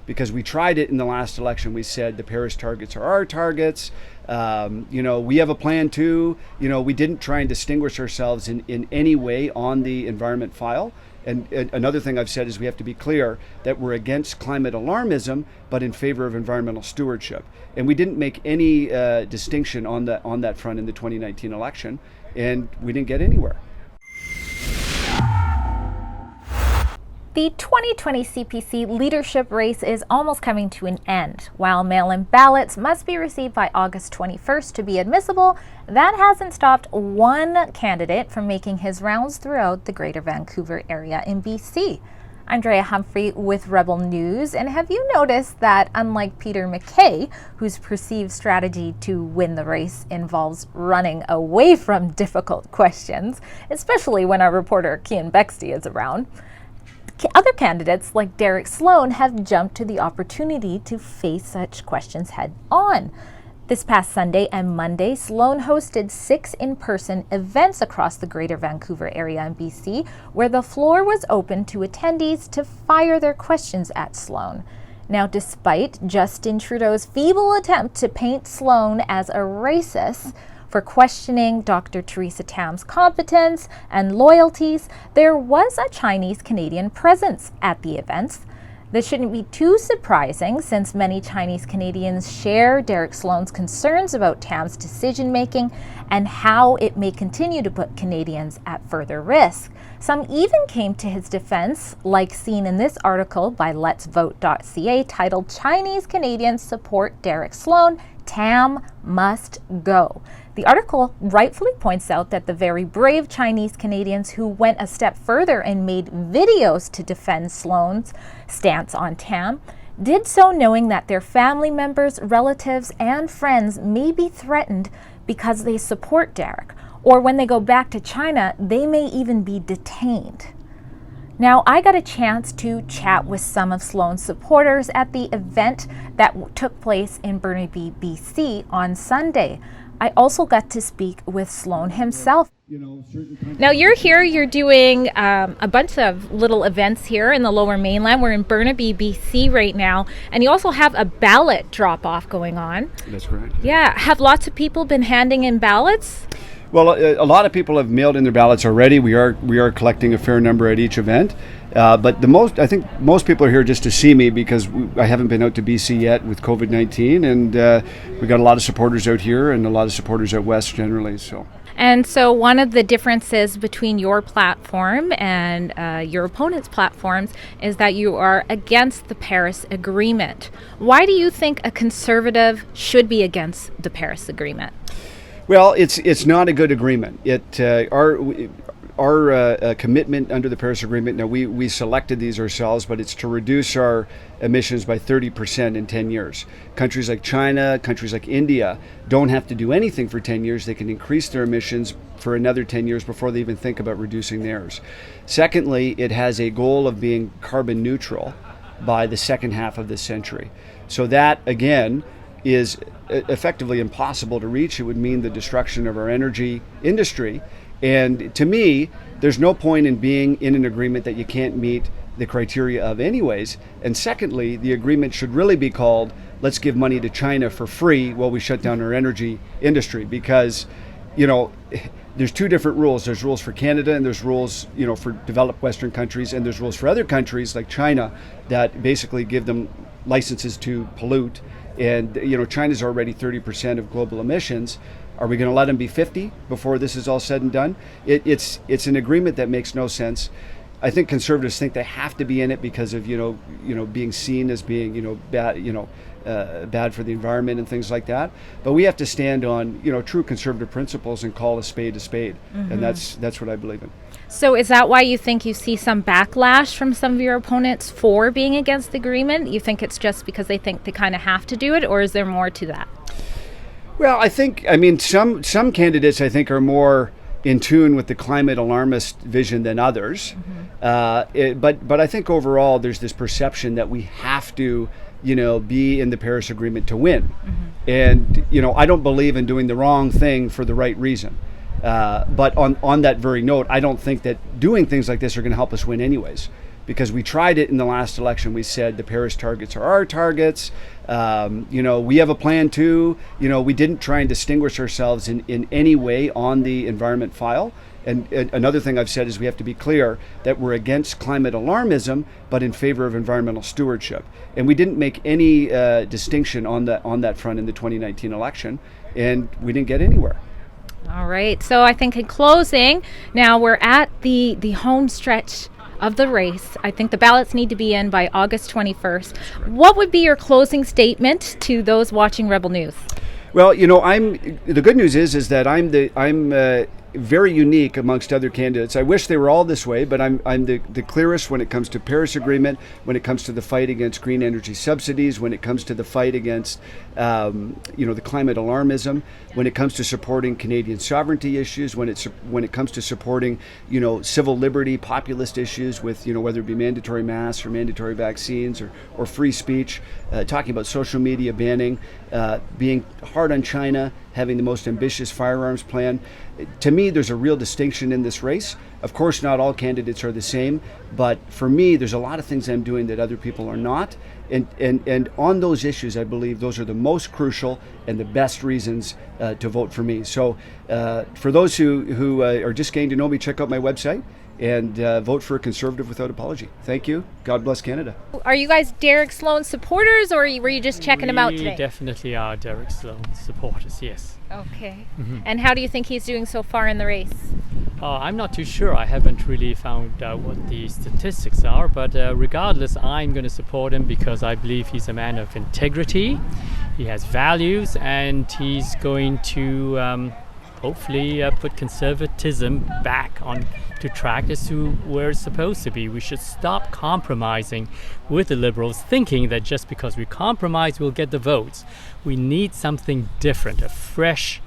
because we tried it in the last election. We said the Paris targets are our targets. We have a plan too. We didn't try and distinguish ourselves in any way on the environment file. And another thing I've said is we have to be clear that we're against climate alarmism, but in favor of environmental stewardship. And we didn't make any distinction on that front in the 2019 election, and we didn't get anywhere. The 2020 CPC leadership race is almost coming to an end. While mail-in ballots must be received by August 21st to be admissible, that hasn't stopped one candidate from making his rounds throughout the Greater Vancouver area in BC. I'm Drea Humphrey with Rebel News, and have you noticed that unlike Peter MacKay, whose perceived strategy to win the race involves running away from difficult questions, especially when our reporter Cian Bexty is around, other candidates like Derek Sloan have jumped to the opportunity to face such questions head on. This past Sunday and Monday, Sloan hosted 6 in-person events across the Greater Vancouver area in BC, where the floor was open to attendees to fire their questions at Sloan. Now, despite Justin Trudeau's feeble attempt to paint Sloan as a racist for questioning Dr. Theresa Tam's competence and loyalties, there was a Chinese-Canadian presence at the events. This shouldn't be too surprising since many Chinese Canadians share Derek Sloan's concerns about Tam's decision-making and how it may continue to put Canadians at further risk. Some even came to his defense, like seen in this article by letsvote.ca titled "Chinese Canadians Support Derek Sloan, Tam Must Go." The article rightfully points out that the very brave Chinese Canadians who went a step further and made videos to defend Sloan's stance on Tam did so knowing that their family members, relatives, and friends may be threatened because they support Derek, or when they go back to China, they may even be detained. Now, I got a chance to chat with some of Sloan's supporters at the event that took place in Burnaby, BC on Sunday. I also got to speak with Sloan himself. Now you're here, you're doing a bunch of little events here in the Lower Mainland. We're in Burnaby, BC right now, and you also have a ballot drop-off going on. That's correct. Yeah, have lots of people been handing in ballots? Well, a lot of people have mailed in their ballots already. We are collecting a fair number at each event. But I think most people are here just to see me because I haven't been out to BC yet with COVID-19, and we got a lot of supporters out here and a lot of supporters out west generally. And so one of the differences between your platform and your opponent's platforms is that you are against the Paris Agreement. Why do you think a conservative should be against the Paris Agreement? Well, it's not a good agreement. Our commitment under the Paris Agreement, now we selected these ourselves, but it's to reduce our emissions by 30% in 10 years. Countries like China, countries like India don't have to do anything for 10 years. They can increase their emissions for another 10 years before they even think about reducing theirs. Secondly, it has a goal of being carbon neutral by the second half of this century. So that, again, is effectively impossible to reach. It would mean the destruction of our energy industry. And to me, there's no point in being in an agreement that you can't meet the criteria of anyways. And secondly, the agreement should really be called, let's give money to China for free while we shut down our energy industry. Because, there's two different rules. There's rules for Canada and there's rules, for developed Western countries. And there's rules for other countries like China that basically give them licenses to pollute. And, China's already 30% of global emissions. Are we going to let them be 50 before this is all said and done? It's an agreement that makes no sense. I think conservatives think they have to be in it because of being seen as being bad for the environment and things like that. But we have to stand on true conservative principles and call a spade, mm-hmm. And that's what I believe in. So is that why you think you see some backlash from some of your opponents for being against the agreement? You think it's just because they think they kind of have to do it, or is there more to that? Well, some candidates I think are more in tune with the climate alarmist vision than others. Mm-hmm. But I think overall there's this perception that we have to, be in the Paris Agreement to win. Mm-hmm. And, I don't believe in doing the wrong thing for the right reason. But on that very note, I don't think that doing things like this are going to help us win anyways. because we tried it in the last election. We said the Paris targets are our targets. We have a plan too. We didn't try and distinguish ourselves in any way on the environment file. And another thing I've said is we have to be clear that we're against climate alarmism, but in favor of environmental stewardship. And we didn't make any distinction on that front in the 2019 election, and we didn't get anywhere. All right. So I think in closing, now we're at the home stretch of the race. I think the ballots need to be in by August 21st. What would be your closing statement to those watching Rebel News? Well, the good news is that I'm very unique amongst other candidates. I wish they were all this way, but I'm the clearest when it comes to Paris Agreement, when it comes to the fight against green energy subsidies, when it comes to the fight against the climate alarmism, when it comes to supporting Canadian sovereignty issues, when it comes to supporting civil liberty, populist issues with whether it be mandatory masks or mandatory vaccines or free speech, talking about social media banning, being hard on China, having the most ambitious firearms plan. To me, there's a real distinction in this race. Of course, not all candidates are the same, but for me, there's a lot of things I'm doing that other people are not. And on those issues, I believe those are the most crucial and the best reasons to vote for me. So for those who are just getting to know me, check out my website and vote for a Conservative without apology. Thank you. God bless Canada. Are you guys Derek Sloan supporters, or were you just checking him out today? We definitely are Derek Sloan supporters, yes. Okay. Mm-hmm. And how do you think he's doing so far in the race? I'm not too sure. I haven't really found out what the statistics are, but regardless, I'm going to support him because I believe he's a man of integrity. He has values, and he's going to hopefully put conservatism back on to track as to where it's supposed to be. We should stop compromising with the Liberals, thinking that just because we compromise, we'll get the votes. We need something different, a fresh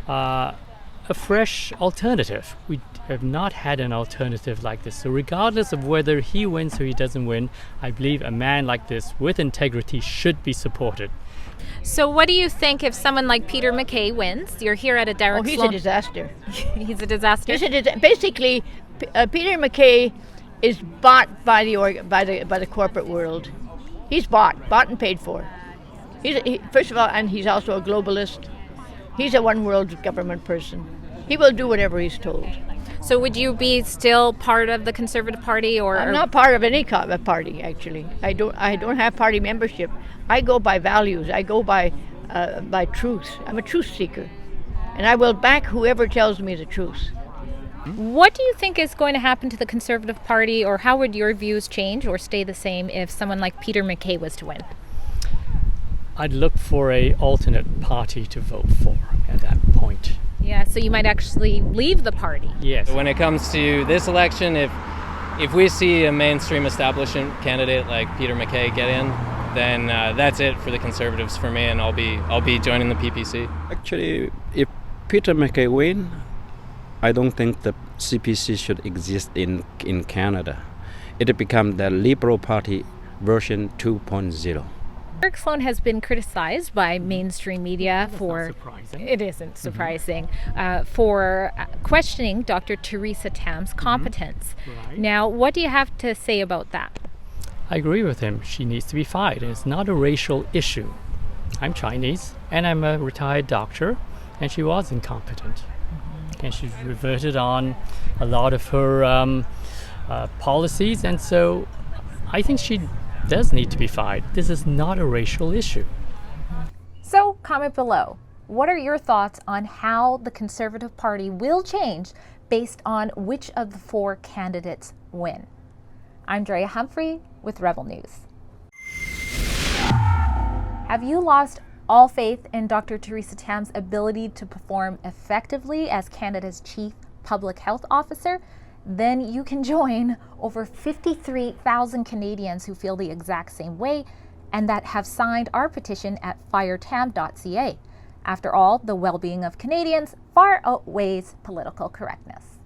alternative. We have not had an alternative like this. So regardless of whether he wins or he doesn't win, I believe a man like this with integrity should be supported. So what do you think if someone like Peter MacKay wins? You're here at a Derek Sloan. He's a disaster. He's a disaster? Basically, Peter MacKay is bought by the corporate world. He's bought and paid for. First of all, and he's also a globalist. He's a one world government person. He will do whatever he's told. So would you be still part of the Conservative Party, or? I'm not part of any party, actually. I don't have party membership. I go by values. I go by truth. I'm a truth seeker, and I will back whoever tells me the truth. What do you think is going to happen to the Conservative Party, or how would your views change or stay the same if someone like Peter MacKay was to win? I'd look for a alternate party to vote for at that point. Yeah, so you might actually leave the party. Yes. When it comes to this election, if we see a mainstream establishment candidate like Peter MacKay get in, then that's it for the Conservatives for me, and I'll be joining the PPC. Actually, if Peter MacKay win, I don't think the CPC should exist in Canada. It will become the Liberal Party version 2.0. Derek Sloan has been criticized by mainstream media for, it isn't surprising, for questioning Dr. Theresa Tam's competence. Right. Now, what do you have to say about that? I agree with him. She needs to be fired. It's not a racial issue. I'm Chinese, and I'm a retired doctor, and she was incompetent. And she's reverted on a lot of her policies, and so I think she does need to be fired. This is not a racial issue. So, comment below. What are your thoughts on how the Conservative Party will change based on which of the four candidates win? I'm Drea Humphrey with Rebel News. Have you lost all faith in Dr. Theresa Tam's ability to perform effectively as Canada's Chief Public Health Officer? Then you can join over 53,000 Canadians who feel the exact same way and that have signed our petition at firetam.ca. After all, the well-being of Canadians far outweighs political correctness.